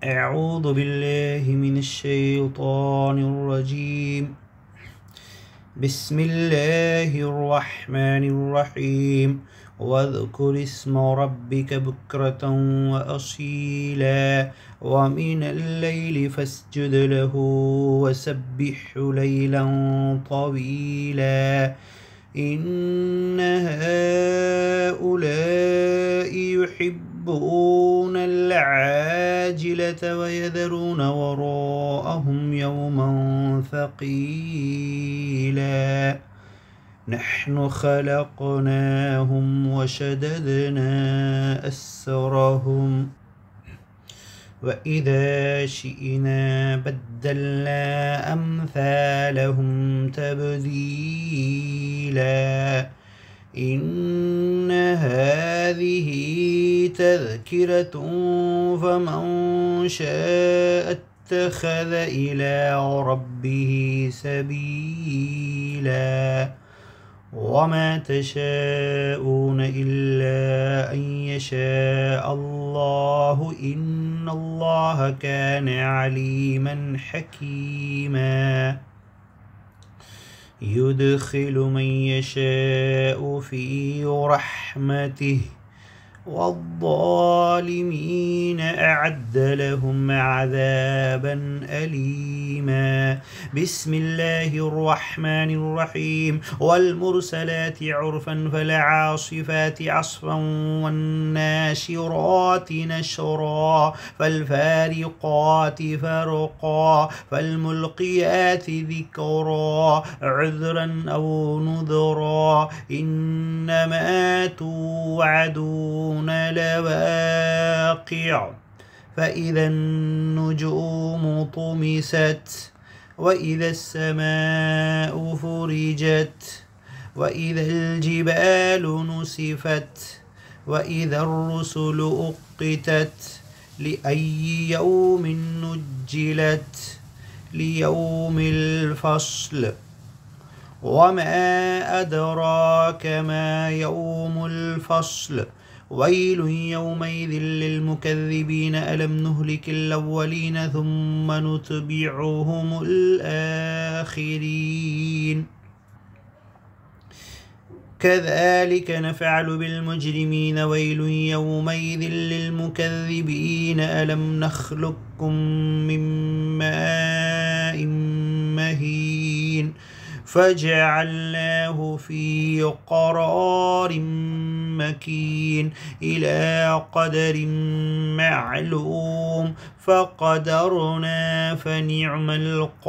أعوذ بالله من الشيطان الرجيم. بسم الله الرحمن الرحيم. واذكر اسم ربك بكرة وأصيلا ومن الليل فاسجد له وسبحه ليلا طويلا إن هؤلاء يحبون العاجلة ويذرون وراءهم يوما ثقيلا نحن خلقناهم وشددنا أسرهم وإذا شئنا بدلنا أمثالهم تبديلا إن هذه تذكرة فمن شاء اتخذ إلى ربه سبيلا وما تشاءون إلا أن يشاء الله إن الله كان عليما حكيما يدخل من يشاء في رحمته والظالمين أعد لهم عذابا أليما بسم الله الرحمن الرحيم والمرسلات عرفا فالعاصفات عصفا والناشرات نشرا فالفارقات فرقا فالملقيات ذكرا عذرا أو نذرا إنما توعدون لواقع فإذا النجوم طمست وإذا السماء فرجت وإذا الجبال نسفت وإذا الرسل أقتت لأي يوم نجلت ليوم الفصل وما أدراك ما يوم الفصل ويل يومئذ للمكذبين ألم نهلك الأولين ثم نتبعهم الآخرين كذلك نفعل بالمجرمين ويل يومئذ للمكذبين ألم نخلقكم من ماء مهين فجعلناه في قرار مكين إلى قدر معلوم فقدرنا فنعم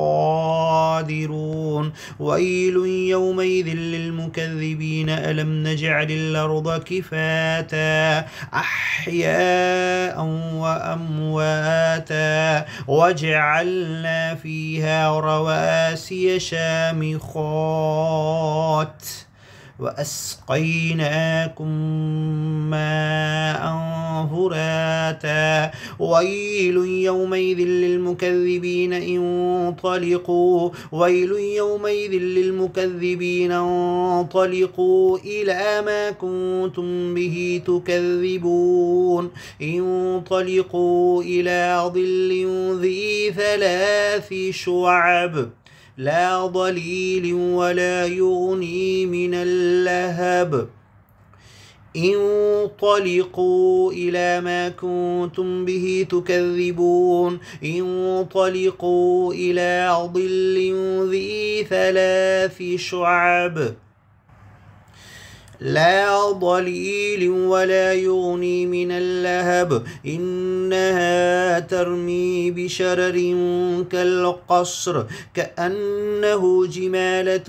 القادرون ويل يومئذ للمكذبين ألم نجعل الأرض كفاتا أحياء وأمواتا وجعلنا فيها رواسي شامخات وأسقيناكم ماء فراتا ويل يومئذ للمكذبين انطلقوا ويل يومئذ للمكذبين انطلقوا إلى ما كنتم به تكذبون انطلقوا إلى ظل ذي 3 شعب لا ضليل ولا يغني من اللهب انطلقوا إلى ما كنتم به تكذبون انطلقوا إلى ظل ذي 3 شعب لا ضليل ولا يغني من اللهب إنها ترمي بشرر كالقصر كأنه جمالة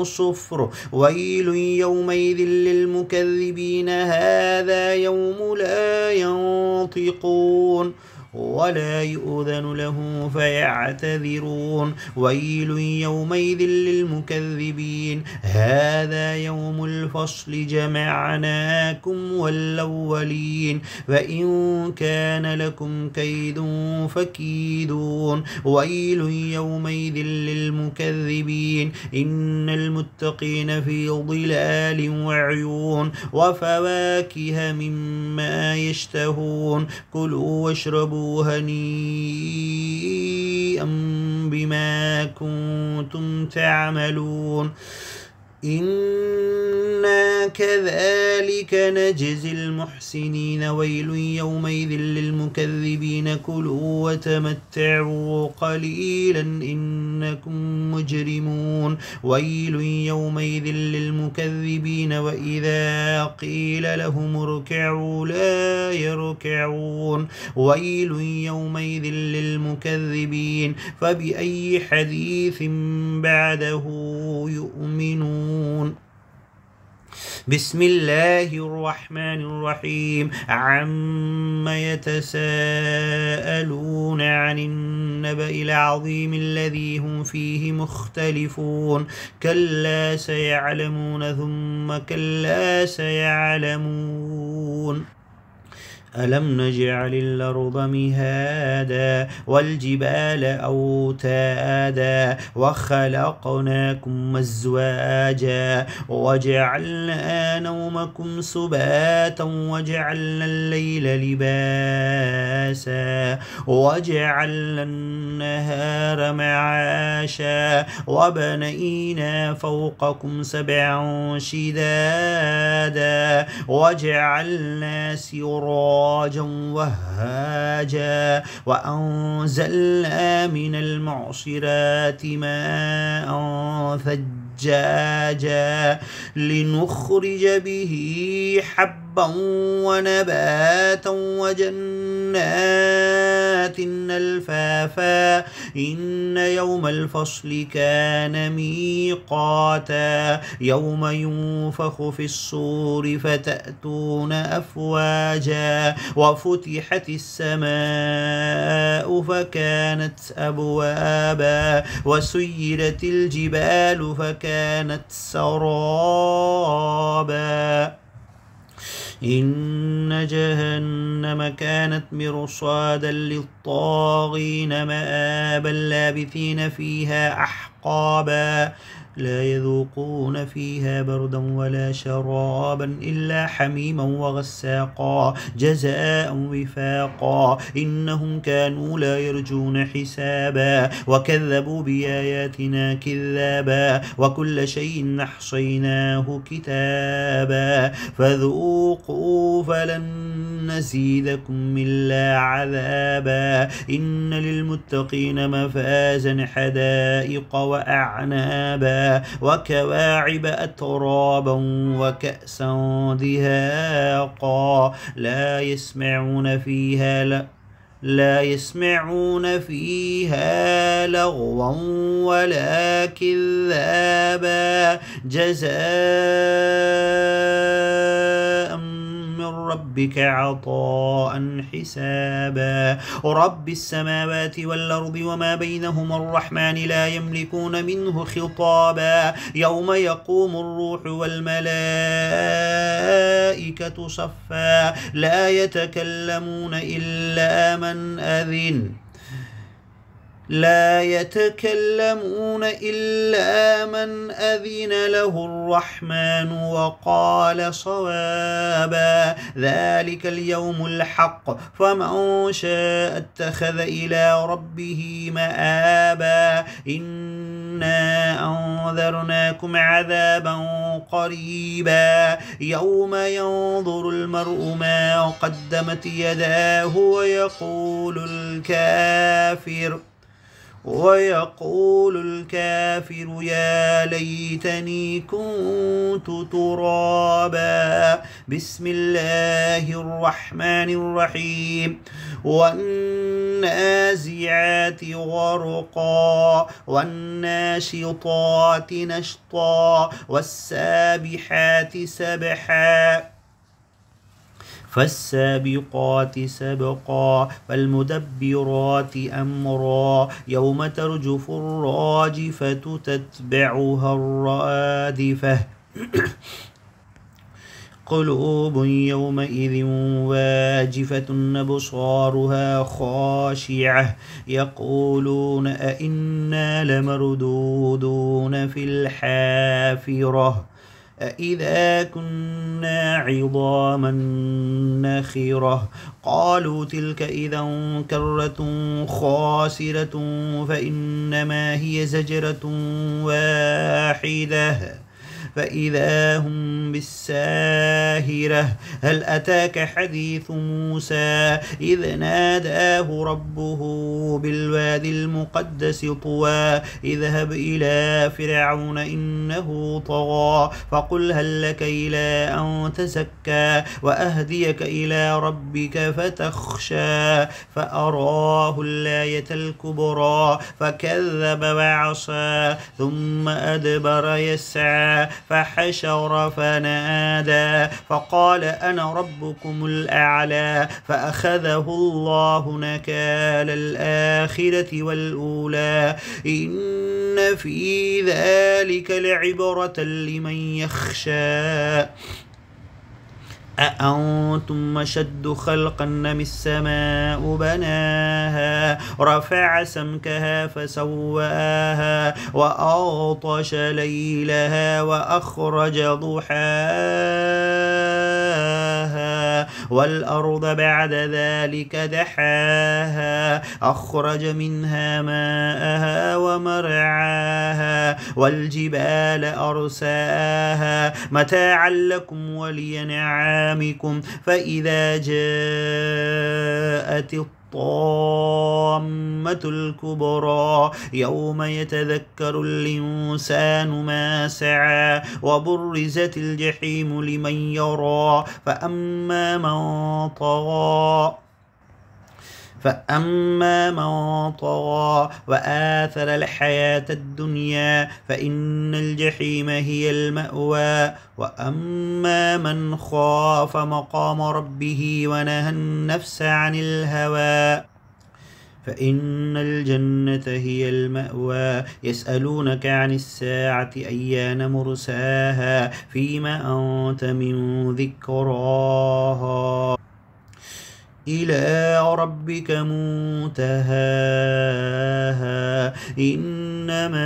صفر ويل يومئذ للمكذبين هذا يوم لا ينطقون ولا يؤذن له فيعتذرون ويل يومئذ للمكذبين هذا يوم الفصل جمعناكم والأولين فإن كان لكم كيد فكيدون ويل يومئذ للمكذبين إن المتقين في ظلال وعيون وفواكه مما يشتهون كلوا واشربوا كلوا هنيئا بما كنتم تعملون إنا كذلك نجزي المحسنين ويل يومئذ للمكذبين كلوا وتمتعوا قليلا إنكم مجرمون ويل يومئذ للمكذبين وإذا قيل لهم اركعوا لا يركعون ويل يومئذ للمكذبين فبأي حديث بعده يؤمنون بسم الله الرحمن الرحيم عم يتساءلون عن النبأ العظيم الذي هم فيه مختلفون كلا سيعلمون ثم كلا سيعلمون ألم نجعل الأرض مهادا والجبال أوتادا وخلقناكم أزواجا وجعلنا نومكم سباتا وجعلنا الليل لباسا وجعلنا النهار معاشا وبنينا فوقكم سبعا شدادا وجعلنا سراجا وهاجا وأنزلنا من المعصرات ماء ثجاجا لنخرج به حبا ونباتا وجنات ألفافا إن يوم الفصل كان ميقاتا يوم ينفخ في الصور فتأتون أفواجا وفتحت السماء فكانت أبوابا وسيرت الجبال فكانت سرابا إن جهنم كانت مرصادا للطاغين مآبا لابثين فيها أحقابا لا يذوقون فيها بردا ولا شرابا إلا حميما وغساقا جزاء وفاقا إنهم كانوا لا يرجون حسابا وكذبوا بآياتنا كذابا وكل شيء أحصيناه كتابا فذوقوا فلن نزيدكم إلا عذابا إن للمتقين مفازا حدائق وأعنابا وكواعب أترابا وكأسا دهاقا لا يسمعون فيها لغوا ولا كذابا جزاء من ربك عطاء حسابا رب السماوات والأرض وما بينهما الرحمن لا يملكون منه خطابا يوم يقوم الروح والملائكة صفا لا يتكلمون إلا من أذن له الرحمن وقال صوابا ذلك اليوم الحق فمن شاء اتخذ إلى ربه مآبا إنا أنذرناكم عذابا قريبا يوم ينظر المرء ما قدمت يداه ويقول الكافر يا ليتني كنت ترابا بسم الله الرحمن الرحيم والنازعات غرقا والناشطات نشطا والسابحات سبحا فالسابقات سبقا فالمدبرات أمرا يوم ترجف الراجفة تتبعها الرادفة قلوب يومئذ واجفة أبصارها خاشعة يقولون أئنا لمردودون في الحافرة أإذا كنا عظاما نخرة قالوا تلك إذا كرة خاسرة فإنما هي زجرة واحدة فإذا هم بالساهرة هل أتاك حديث موسى إذ ناداه ربه بالوادي المقدس طوى اذهب إلى فرعون إنه طغى فقل هل لك إلى أن تزكى وأهديك إلى ربك فتخشى فأراه الآية الكبرى فكذب وعصى ثم أدبر يسعى فحشر فنادى فقال أنا ربكم الأعلى فأخذه الله نكال الآخرة والأولى إن في ذلك لعبرة لمن يخشى أأنتم أشد خلقا أم السماء بناها رفع سمكها فسواها وأغطش ليلها وأخرج ضحاها والأرض بعد ذلك دحاها أخرج منها ماءها ومرعاها والجبال أرساها متاعا لكم ولأنعامكم فإذا جاءت الطامة الكبرى يوم يتذكر الإنسان ما سعى وبرزت الجحيم لمن يرى فأما من طغى وآثر الحياة الدنيا فإن الجحيم هي المأوى وأما من خاف مقام ربه ونهى النفس عن الهوى فإن الجنة هي المأوى يسألونك عن الساعة أيان مرساها فيما أنت من ذكراها إلى ربك منتهاها إنما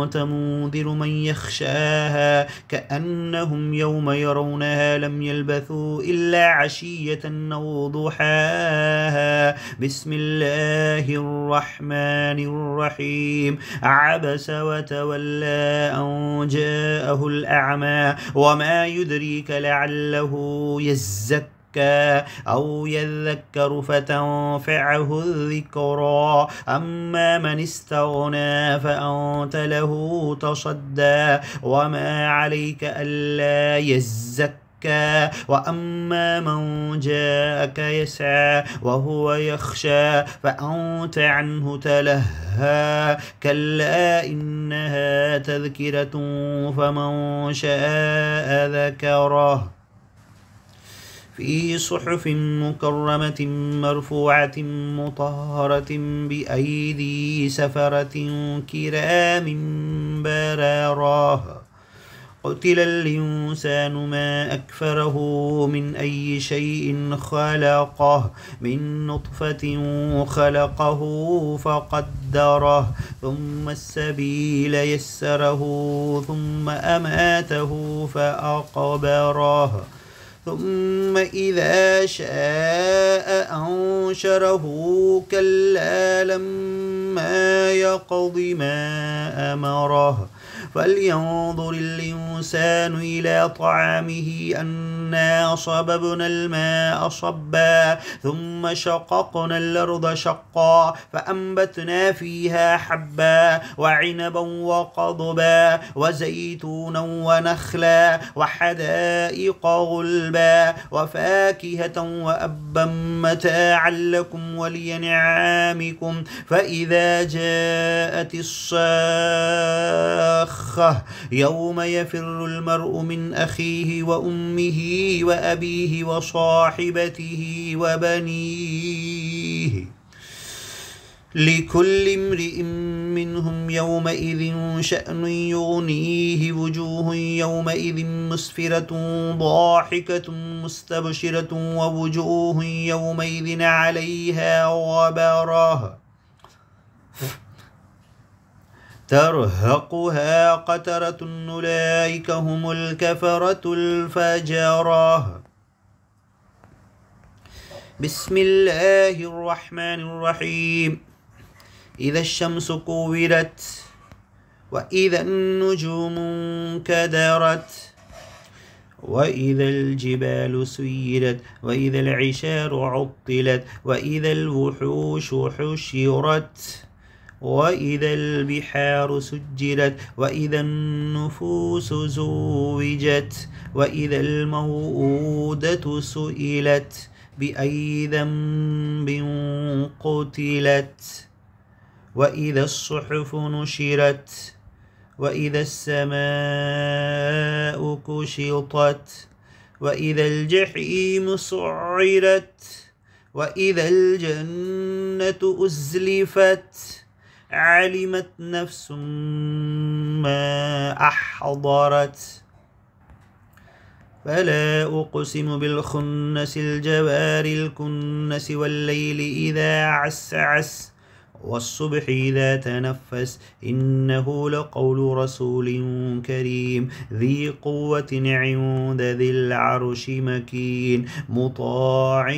أنت منذر من يخشاها كأنهم يوم يرونها لم يلبثوا إلا عشية أو ضحاها بسم الله الرحمن الرحيم عبس وتولى أن جاءه الأعمى وما يدريك لعله يزكى أو يذكر فتنفعه الذكرى أما من استغنى فأنت له تصدى وما عليك ألا يزكى وأما من جاءك يسعى وهو يخشى فأنت عنه تلهى كلا إنها تذكرة فمن شاء ذكره في صحف مكرمة مرفوعة مطهرة بأيدي سفرة كرام بررة قتل الإنسان ما أكفره من أي شيء خلقه من نطفة خلقه فقدره ثم السبيل يسره ثم أماته فأقبره ثم إذا شاء أنشره كلا لما يقض ما أمره فلينظر الإنسان إلى طعامه أنا صببنا الماء صبا ثم شققنا الأرض شقا فأنبتنا فيها حبا وعنبا وقضبا وزيتونا ونخلا وحدائق غلبا وفاكهة وأبا متاعا لكم ولأنعامكم فإذا جاءت الصاخة يوم يفر المرء من أخيه وأمه وأبيه وصاحبته وبنيه لكل امرئ منهم يومئذ شأن يغنيه وجوه يومئذ مسفرة ضاحكة مستبشرة ووجوه يومئذ عليها غبرة ترهقها قترة أولئك هم الكفرة الفجرة. بسم الله الرحمن الرحيم. إذا الشمس كورت وإذا النجوم انكدرت وإذا الجبال سيرت وإذا العشار عطلت وإذا الوحوش حشرت وإذا البحار سجرت وإذا النفوس زوجت وإذا الموءودة سئلت بأي ذنب قتلت وإذا الصحف نشرت وإذا السماء كشطت وإذا الجحيم سعرت وإذا الجنة أزلفت علمت نفس ما أحضرت. فلا أقسم بالخنس الجوار الكنس والليل إذا عسعس والصبح إذا تنفس إنه لقول رسول كريم ذي قوة عند ذي العرش مكين مطاع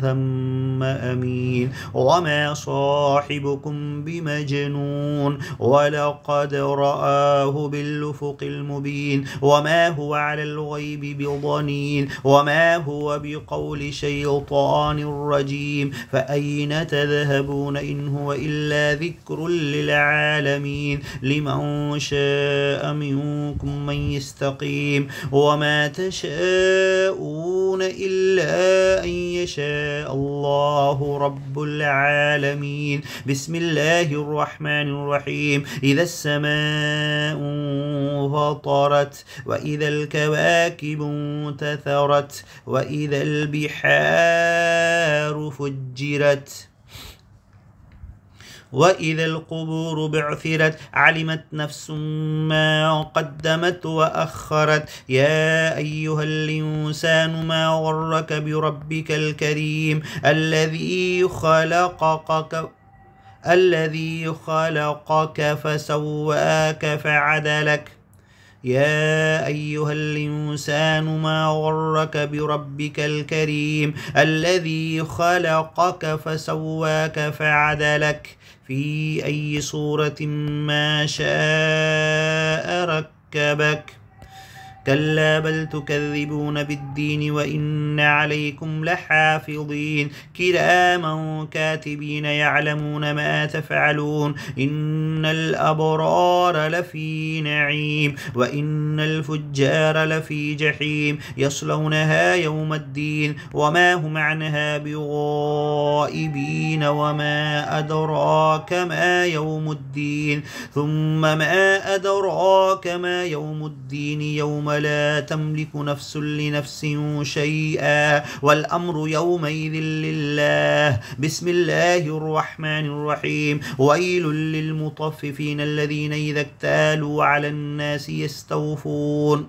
ثم أمين وما صاحبكم بمجنون ولقد رآه بالأفق المبين وما هو على الغيب بضنين وما هو بقول شيطان رجيم فأين تذهبون إن هو إلا ذكر للعالمين لمن شاء منكم من يستقيم وما تشاءون إلا أن يشاء الله رب العالمين. بسم الله الرحمن الرحيم. إذا السماء فطرت وإذا الكواكب انتثرت وإذا البحار فجرت وإذا القبور بعثرت علمت نفس ما قدمت وأخرت. يا أيها الإنسان ما غرك بربك الكريم الذي خلقك فسواك فعدلك. يا أيها الإنسان ما غرك بربك الكريم الذي خلقك فسواك فعدلك في أي صورة ما شاء ركبك. كلا بل تكذبون بالدين وإن عليكم لحافظين كراما كاتبين يعلمون ما تفعلون إن الأبرار لفي نعيم وإن الفجار لفي جحيم يصلونها يوم الدين وما هم عنها بغائبين وما أدراك ما يوم الدين ثم ما أدراك ما يوم الدين يوم لا تملك نفس لنفس شيئا والأمر يومئذ لله. بسم الله الرحمن الرحيم. ويل للمطففين الذين إذا اكتالوا على الناس يستوفون